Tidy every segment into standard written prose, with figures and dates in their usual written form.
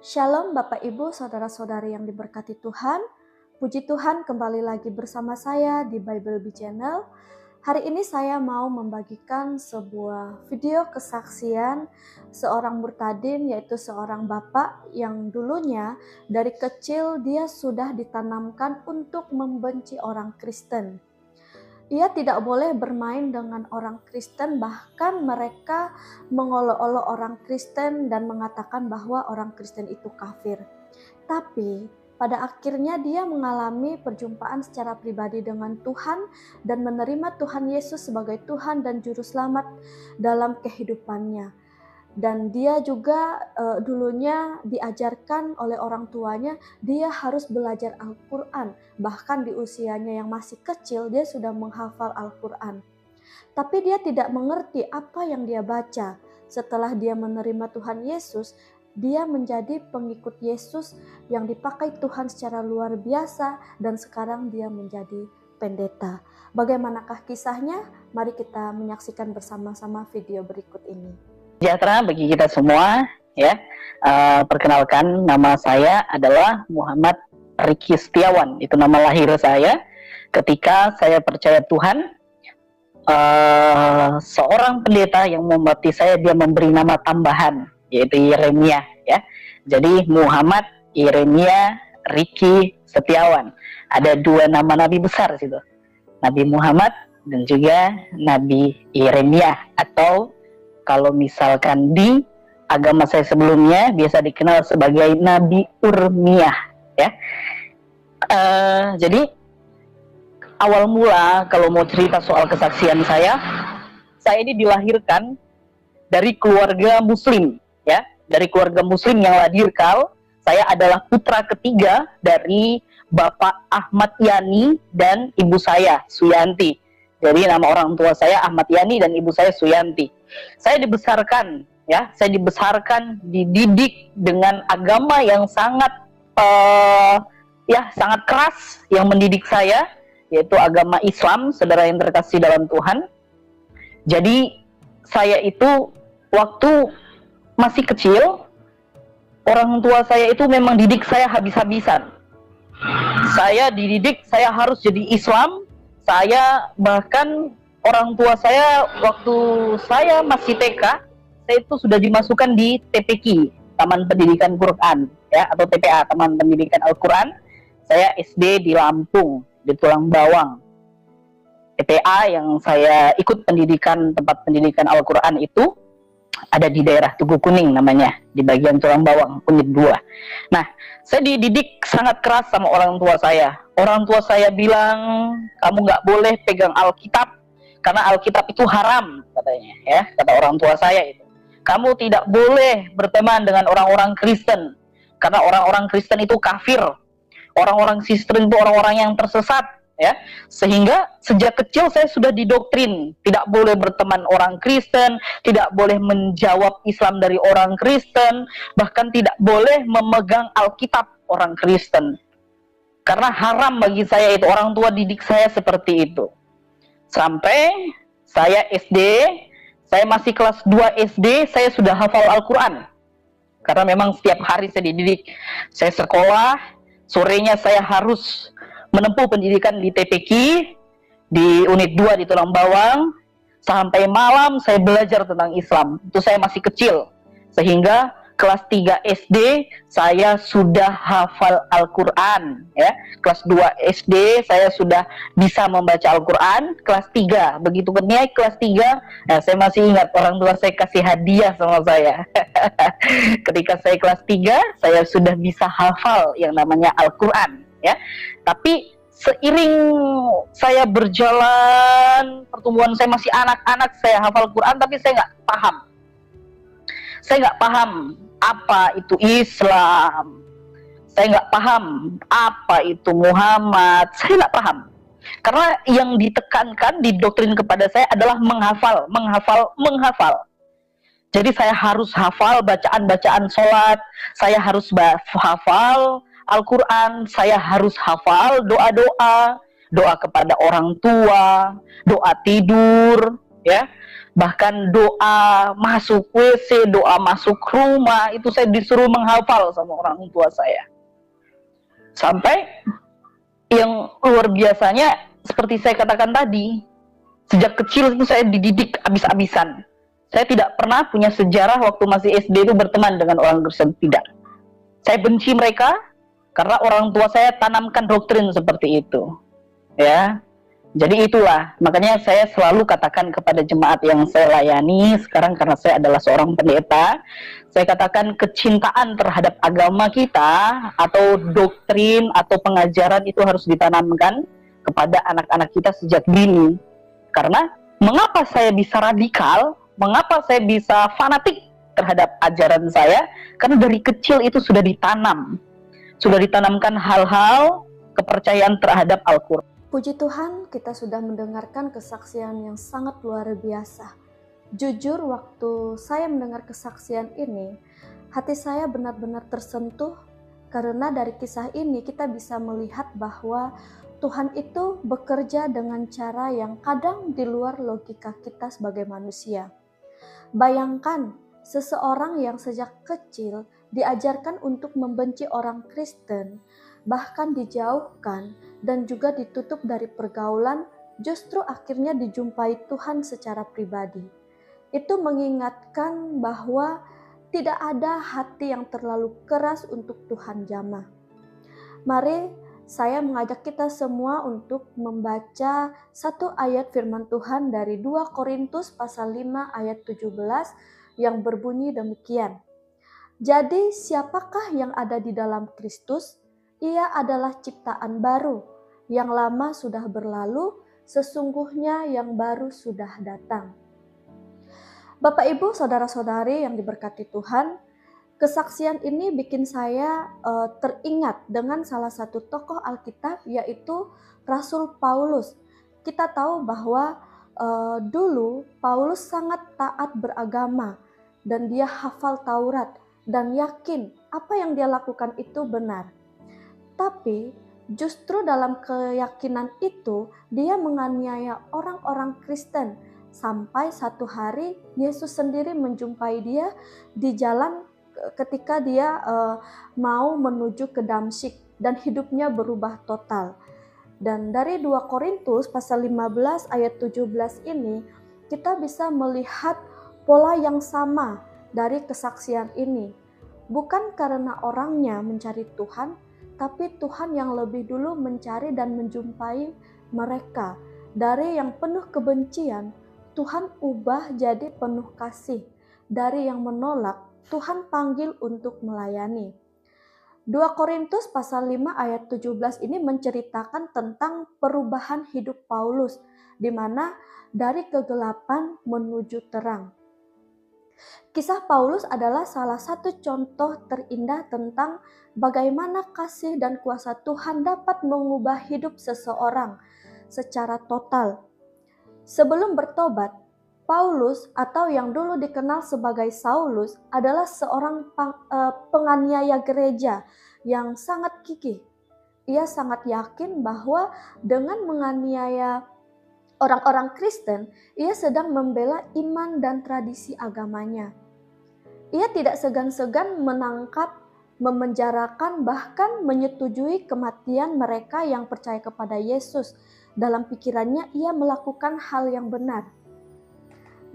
Shalom Bapak Ibu, Saudara-saudari yang diberkati Tuhan. Puji Tuhan kembali lagi bersama saya di Bible Bee Channel. Hari ini saya mau membagikan sebuah video kesaksian seorang murtadin, yaitu seorang bapak yang dulunya dari kecil dia sudah ditanamkan untuk membenci orang Kristen. Ia tidak boleh bermain dengan orang Kristen, bahkan mereka mengolok-olok orang Kristen dan mengatakan bahwa orang Kristen itu kafir. Tapi pada akhirnya dia mengalami perjumpaan secara pribadi dengan Tuhan dan menerima Tuhan Yesus sebagai Tuhan dan Juru Selamat dalam kehidupannya. Dan dia juga dulunya diajarkan oleh orang tuanya, dia harus belajar Al-Quran. Bahkan di usianya yang masih kecil, dia sudah menghafal Al-Quran. Tapi dia tidak mengerti apa yang dia baca. Setelah dia menerima Tuhan Yesus, dia menjadi pengikut Yesus yang dipakai Tuhan secara luar biasa, dan sekarang dia menjadi pendeta. Bagaimanakah kisahnya? Mari kita menyaksikan bersama-sama video berikut ini. Sejahtera bagi kita semua, ya. Perkenalkan, nama saya adalah Muhammad Riki Setiawan. Itu nama lahir saya. Ketika saya percaya Tuhan, seorang pendeta yang membaptis saya, dia memberi nama tambahan, yaitu Yeremia, ya. Jadi Muhammad Yeremia Riki Setiawan. Ada dua nama nabi besar situ, Nabi Muhammad dan juga Nabi Yeremia, atau kalau misalkan di agama saya sebelumnya biasa dikenal sebagai Nabi Urmiyah, ya. Jadi awal mula kalau mau cerita soal kesaksian saya ini dilahirkan dari keluarga Muslim, ya, dari keluarga Muslim yang radikal. Saya adalah putra ketiga dari Bapak Ahmad Yani dan ibu saya Suyanti. Jadi nama orang tua saya Ahmad Yani dan ibu saya Suyanti. Saya dibesarkan, ya, dididik dengan agama yang sangat sangat keras yang mendidik saya, yaitu agama Islam, saudara yang terkasih dalam Tuhan. Jadi saya itu waktu masih kecil, orang tua saya itu memang didik saya habis-habisan. Saya dididik, saya harus jadi Islam. Saya bahkan orang tua saya waktu saya masih TK, saya itu sudah dimasukkan di TPQ, Taman Pendidikan Quran, ya, atau TPA, Taman Pendidikan Al-Quran. Saya SD di Lampung, di Tulang Bawang. TPA yang saya ikut pendidikan, tempat pendidikan Al-Quran itu ada di daerah Tugu Kuning namanya, di bagian Tulang Bawang, Unit 2. Nah, saya dididik sangat keras sama orang tua saya. Orang tua saya bilang, kamu nggak boleh pegang Alkitab, karena Alkitab itu haram, katanya, ya, kata orang tua saya itu. Kamu tidak boleh berteman dengan orang-orang Kristen, karena orang-orang Kristen itu kafir. Orang-orang Kristen itu orang-orang yang tersesat, ya. Sehingga sejak kecil saya sudah didoktrin, tidak boleh berteman orang Kristen, tidak boleh menjawab Islam dari orang Kristen, bahkan tidak boleh memegang Alkitab orang Kristen. Karena haram bagi saya itu, orang tua didik saya seperti itu. Sampai saya SD, saya masih kelas 2 SD, saya sudah hafal Al-Quran. Karena memang setiap hari saya dididik. Saya sekolah, sorenya saya harus menempuh pendidikan di TPQ, di Unit 2 di Tulang Bawang. Sampai malam saya belajar tentang Islam. Itu saya masih kecil. Sehingga kelas 3 SD saya sudah hafal Al-Quran, ya. Kelas 2 SD saya sudah bisa membaca Al-Quran. Kelas 3, begitu naik kelas 3, nah, saya masih ingat orang tua saya kasih hadiah sama saya. Ketika saya kelas 3, saya sudah bisa hafal yang namanya Al-Quran, ya. Tapi seiring saya berjalan, pertumbuhan saya masih anak-anak, saya hafal Quran, tapi saya nggak paham. Saya nggak paham apa itu Islam. Saya nggak paham apa itu Muhammad. Saya nggak paham. Karena yang ditekankan, didoktrin kepada saya adalah menghafal. Jadi saya harus hafal bacaan-bacaan sholat, saya harus hafal Al-Quran, saya harus hafal doa-doa, doa kepada orang tua, doa tidur, ya. Bahkan doa masuk WC, doa masuk rumah, itu saya disuruh menghafal sama orang tua saya. Sampai yang luar biasanya, seperti saya katakan tadi, sejak kecil itu saya dididik habis-habisan. Saya tidak pernah punya sejarah waktu masih SD itu berteman dengan orang Kristen, tidak. Saya benci mereka karena orang tua saya tanamkan doktrin seperti itu, ya. Jadi itulah, makanya saya selalu katakan kepada jemaat yang saya layani sekarang, karena saya adalah seorang pendeta, saya katakan kecintaan terhadap agama kita atau doktrin atau pengajaran itu harus ditanamkan kepada anak-anak kita sejak dini. Karena mengapa saya bisa radikal, mengapa saya bisa fanatik terhadap ajaran saya? Karena dari kecil itu sudah ditanamkan hal-hal kepercayaan terhadap Al-Quran. Puji Tuhan, kita sudah mendengarkan kesaksian yang sangat luar biasa. Jujur, waktu saya mendengar kesaksian ini, hati saya benar-benar tersentuh karena dari kisah ini kita bisa melihat bahwa Tuhan itu bekerja dengan cara yang kadang di luar logika kita sebagai manusia. Bayangkan, seseorang yang sejak kecil diajarkan untuk membenci orang Kristen, bahkan dijauhkan dan juga ditutup dari pergaulan, justru akhirnya dijumpai Tuhan secara pribadi. Itu mengingatkan bahwa tidak ada hati yang terlalu keras untuk Tuhan jamah. Mari saya mengajak kita semua untuk membaca satu ayat firman Tuhan dari 2 Korintus pasal 5 ayat 17 yang berbunyi demikian. Jadi siapakah yang ada di dalam Kristus? Ia adalah ciptaan baru, yang lama sudah berlalu, sesungguhnya yang baru sudah datang. Bapak, Ibu, saudara-saudari yang diberkati Tuhan, kesaksian ini bikin saya teringat dengan salah satu tokoh Alkitab, yaitu Rasul Paulus. Kita tahu bahwa dulu Paulus sangat taat beragama dan dia hafal Taurat dan yakin apa yang dia lakukan itu benar. Tapi justru dalam keyakinan itu dia menganiaya orang-orang Kristen sampai satu hari Yesus sendiri menjumpai dia di jalan ketika dia mau menuju ke Damsyik dan hidupnya berubah total. Dan dari 2 Korintus pasal 15 ayat 17 ini kita bisa melihat pola yang sama dari kesaksian ini. Bukan karena orangnya mencari Tuhan, tapi Tuhan yang lebih dulu mencari dan menjumpai mereka. Dari yang penuh kebencian, Tuhan ubah jadi penuh kasih. Dari yang menolak, Tuhan panggil untuk melayani. 2 Korintus pasal 5 ayat 17 ini menceritakan tentang perubahan hidup Paulus, di mana dari kegelapan menuju terang. Kisah Paulus adalah salah satu contoh terindah tentang bagaimana kasih dan kuasa Tuhan dapat mengubah hidup seseorang secara total. Sebelum bertobat, Paulus atau yang dulu dikenal sebagai Saulus adalah seorang penganiaya gereja yang sangat gigih. Ia sangat yakin bahwa dengan menganiaya orang-orang Kristen, ia sedang membela iman dan tradisi agamanya. Ia tidak segan-segan menangkap, memenjarakan, bahkan menyetujui kematian mereka yang percaya kepada Yesus. Dalam pikirannya ia melakukan hal yang benar.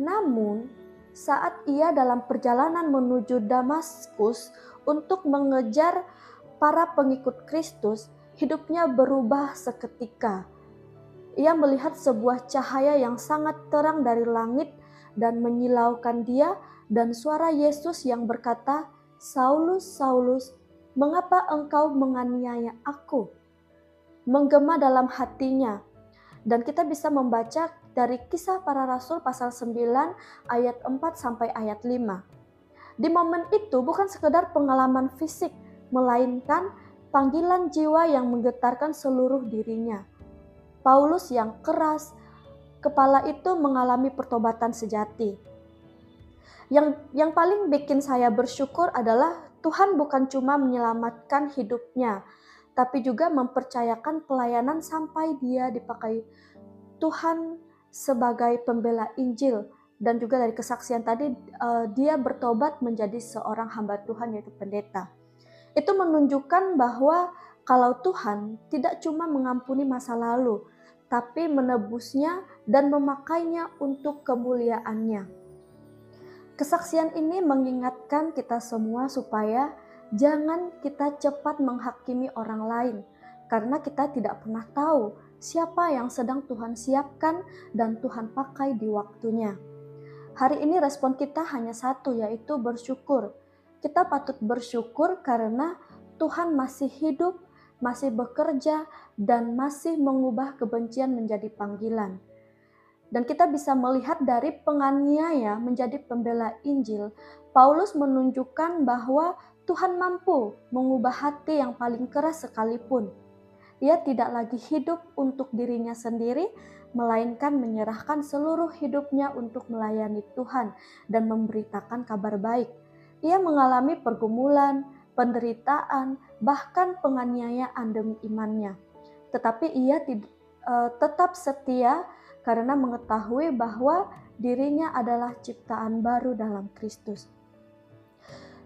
Namun, saat ia dalam perjalanan menuju Damaskus untuk mengejar para pengikut Kristus, hidupnya berubah seketika. Ia melihat sebuah cahaya yang sangat terang dari langit dan menyilaukan dia, dan suara Yesus yang berkata, "Saulus, Saulus, mengapa engkau menganiaya aku?" Menggema dalam hatinya. Dan kita bisa membaca dari Kisah Para Rasul pasal 9 ayat 4 sampai ayat 5. Di momen itu bukan sekedar pengalaman fisik, melainkan panggilan jiwa yang menggetarkan seluruh dirinya. Paulus yang keras kepala itu mengalami pertobatan sejati. Yang paling bikin saya bersyukur adalah Tuhan bukan cuma menyelamatkan hidupnya, tapi juga mempercayakan pelayanan sampai dia dipakai Tuhan sebagai pembela Injil, dan juga dari kesaksian tadi dia bertobat menjadi seorang hamba Tuhan yaitu pendeta. Itu menunjukkan bahwa kalau Tuhan tidak cuma mengampuni masa lalu, tapi menebusnya dan memakainya untuk kemuliaannya. Kesaksian ini mengingatkan kita semua supaya jangan kita cepat menghakimi orang lain, karena kita tidak pernah tahu siapa yang sedang Tuhan siapkan dan Tuhan pakai di waktunya. Hari ini respon kita hanya satu, yaitu bersyukur. Kita patut bersyukur karena Tuhan masih hidup, masih bekerja, dan masih mengubah kebencian menjadi panggilan. Dan kita bisa melihat dari penganiaya menjadi pembela Injil, Paulus menunjukkan bahwa Tuhan mampu mengubah hati yang paling keras sekalipun. Ia tidak lagi hidup untuk dirinya sendiri, melainkan menyerahkan seluruh hidupnya untuk melayani Tuhan dan memberitakan kabar baik. Ia mengalami pergumulan, penderitaan, bahkan penganiayaan demi imannya. Tetapi ia tetap setia karena mengetahui bahwa dirinya adalah ciptaan baru dalam Kristus.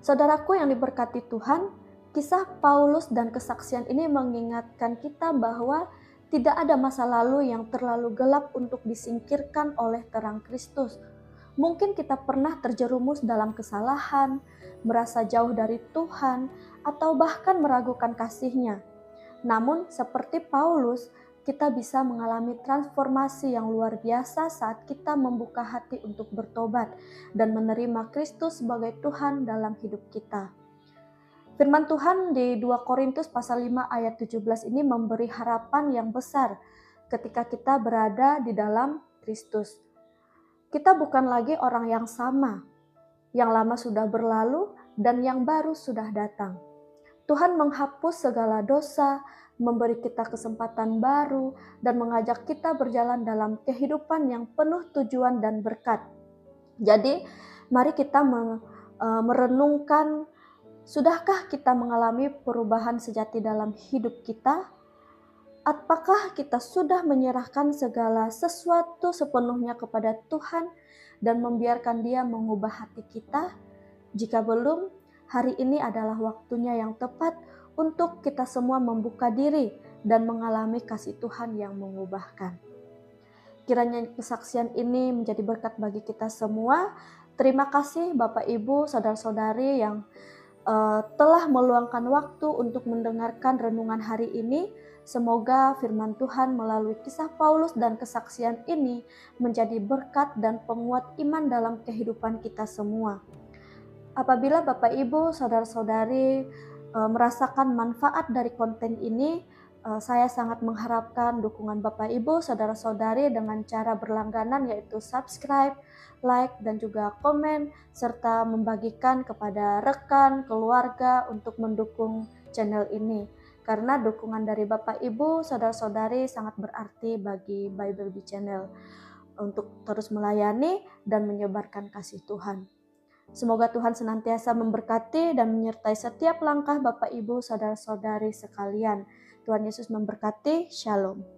Saudaraku yang diberkati Tuhan, kisah Paulus dan kesaksian ini mengingatkan kita bahwa tidak ada masa lalu yang terlalu gelap untuk disingkirkan oleh terang Kristus. Mungkin kita pernah terjerumus dalam kesalahan, merasa jauh dari Tuhan, atau bahkan meragukan kasih-Nya. Namun seperti Paulus, kita bisa mengalami transformasi yang luar biasa saat kita membuka hati untuk bertobat dan menerima Kristus sebagai Tuhan dalam hidup kita. Firman Tuhan di 2 Korintus pasal 5 ayat 17 ini memberi harapan yang besar ketika kita berada di dalam Kristus. Kita bukan lagi orang yang sama, yang lama sudah berlalu dan yang baru sudah datang. Tuhan menghapus segala dosa, memberi kita kesempatan baru, dan mengajak kita berjalan dalam kehidupan yang penuh tujuan dan berkat. Jadi, mari kita merenungkan, sudahkah kita mengalami perubahan sejati dalam hidup kita? Apakah kita sudah menyerahkan segala sesuatu sepenuhnya kepada Tuhan dan membiarkan Dia mengubah hati kita? Jika belum, hari ini adalah waktunya yang tepat untuk kita semua membuka diri dan mengalami kasih Tuhan yang mengubahkan. Kiranya kesaksian ini menjadi berkat bagi kita semua. Terima kasih Bapak Ibu, saudara-saudari yang telah meluangkan waktu untuk mendengarkan renungan hari ini. Semoga firman Tuhan melalui kisah Paulus dan kesaksian ini menjadi berkat dan penguat iman dalam kehidupan kita semua. Apabila Bapak Ibu, saudara-saudari merasakan manfaat dari konten ini, saya sangat mengharapkan dukungan Bapak Ibu, saudara-saudari dengan cara berlangganan, yaitu subscribe, like, dan juga komen, serta membagikan kepada rekan, keluarga untuk mendukung channel ini. Karena dukungan dari Bapak Ibu, saudara-saudari sangat berarti bagi Bible Bee Channel untuk terus melayani dan menyebarkan kasih Tuhan. Semoga Tuhan senantiasa memberkati dan menyertai setiap langkah Bapak Ibu, saudara-saudari sekalian. Tuhan Yesus memberkati. Shalom.